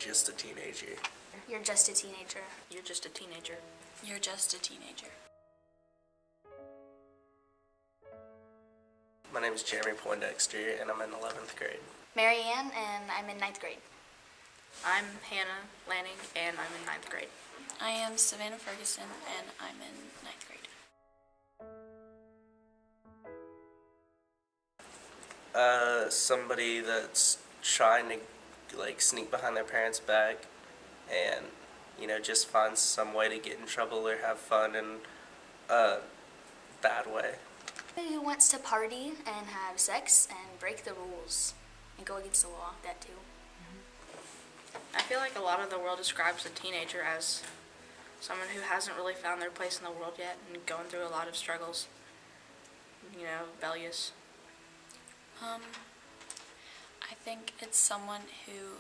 just a teenager. You're just a teenager. You're just a teenager. You're just a teenager. My name is Jeremy Poindexter, and I'm in 11th grade. Marianne, and I'm in 9th grade. I'm Hannah Lanning, and I'm in 9th grade. I am Savannah Ferguson, and I'm in 9th grade. Somebody that's trying to sneak behind their parents' back and just find some way to get in trouble or have fun in a bad way. Who wants to party and have sex and break the rules and go against the law, that too. I feel like a lot of the world describes a teenager as someone who hasn't really found their place in the world yet and going through a lot of struggles, rebellious. I think it's someone who,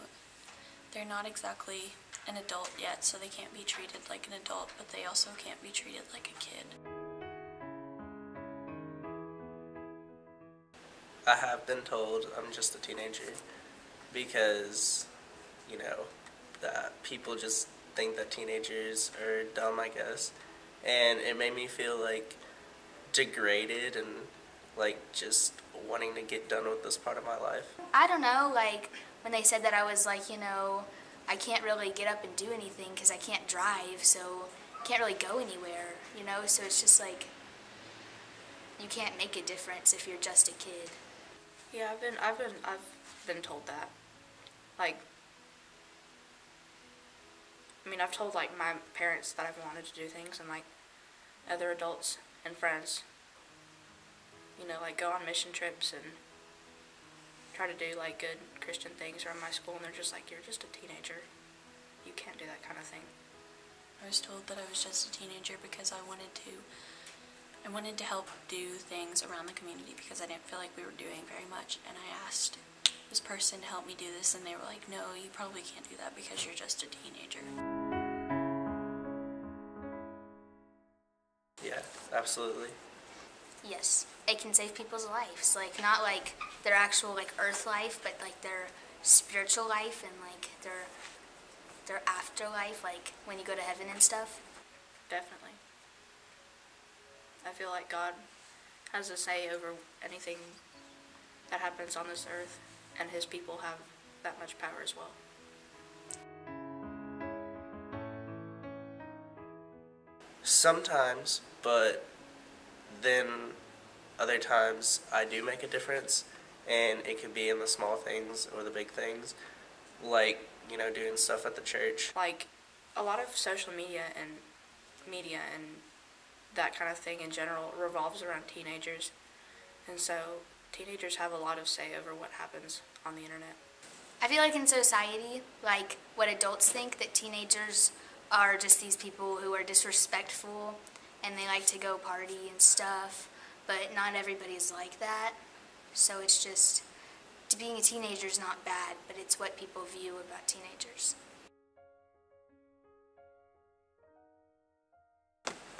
they're not exactly an adult yet, so they can't be treated like an adult, but they also can't be treated like a kid. I have been told I'm just a teenager because, that people just think that teenagers are dumb, I guess. And it made me feel degraded and just wanting to get done with this part of my life. I don't know, when they said that I was I can't really get up and do anything because I can't drive, so I can't really go anywhere, so it's just you can't make a difference if you're just a kid. Yeah, I've been told that. I've told my parents that I've wanted to do things, and other adults and friends, go on mission trips and try to do good Christian things around my school, and they're just you're just a teenager. You can't do that kind of thing. I was told that I was just a teenager because I wanted to help do things around the community because I didn't feel like we were doing very much, and I asked this person to help me do this, and they were like, no, you probably can't do that because you're just a teenager. Yeah, absolutely. Yes, it can save people's lives, not their actual earth life, but their spiritual life and their afterlife, when you go to heaven and stuff. Definitely. I feel like God has a say over anything that happens on this earth, and His people have that much power as well. Sometimes, but then other times I do make a difference, and it could be in the small things or the big things, doing stuff at the church. A lot of social media and that kind of thing in general revolves around teenagers, and so teenagers have a lot of say over what happens on the internet. I feel in society, what adults think, that teenagers are just these people who are disrespectful and they like to go party and stuff, but not everybody's like that. So it's just, being a teenager is not bad, but it's what people view about teenagers.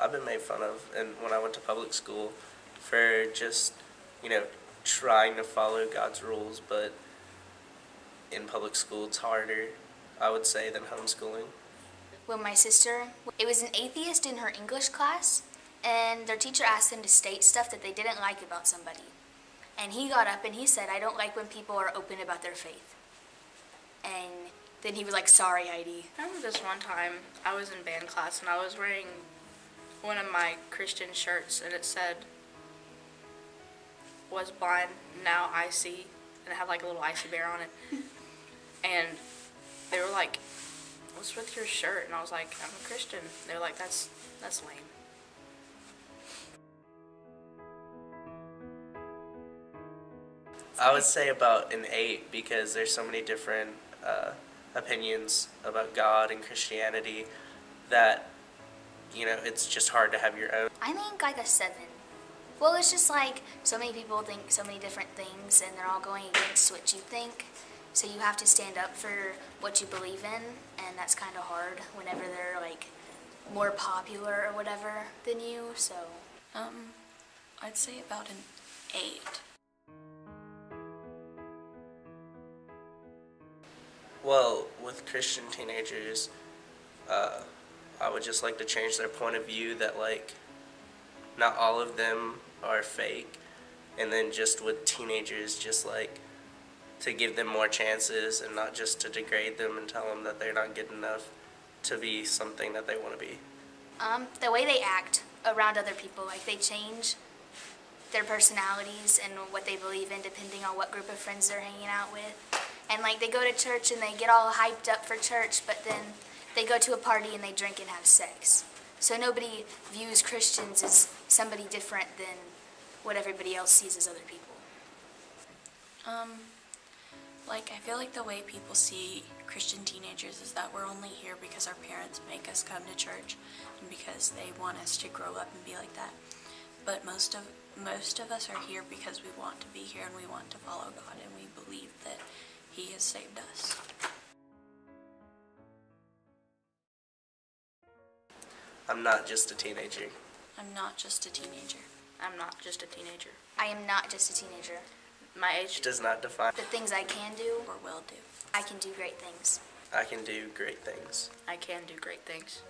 I've been made fun of, and when I went to public school, for just, trying to follow God's rules, but in public school it's harder, I would say, than homeschooling. Well, my sister, it was an atheist in her English class, and their teacher asked them to state stuff that they didn't like about somebody. And he got up and he said, I don't like when people are open about their faith. And then he was like, sorry, Heidi. I remember this one time I was in band class and I was wearing one of my Christian shirts, and it said, was blind, now I see, and it had a little icy bear on it. And they were like, what's with your shirt? And I was like, I'm a Christian. They were like, that's lame. I would say about an 8, because there's so many different opinions about God and Christianity that, it's just hard to have your own. I think a 7. Well, it's just so many people think so many different things, and they're all going against what you think. So you have to stand up for what you believe in, and that's kind of hard whenever they're more popular or whatever than you, so. I'd say about an 8. Well, with Christian teenagers, I would just like to change their point of view that, like, not all of them are fake. And then just with teenagers, just like to give them more chances and not just to degrade them and tell them that they're not good enough to be something that they want to be. The way they act around other people, like they change their personalities and what they believe in depending on what group of friends they're hanging out with. And like they go to church and they get all hyped up for church, but then they go to a party and they drink and have sex. So nobody views Christians as somebody different than what everybody else sees as other people. Like, I feel like the way people see Christian teenagers is that we're only here because our parents make us come to church and because they want us to grow up and be like that. But most of us are here because we want to be here and we want to follow God and we believe that He has saved us. I'm not just a teenager. I'm not just a teenager. I'm not just a teenager. I am not just a teenager. My age It does not define. The things I can do, Or will do. I can do great things. I can do great things. I can do great things.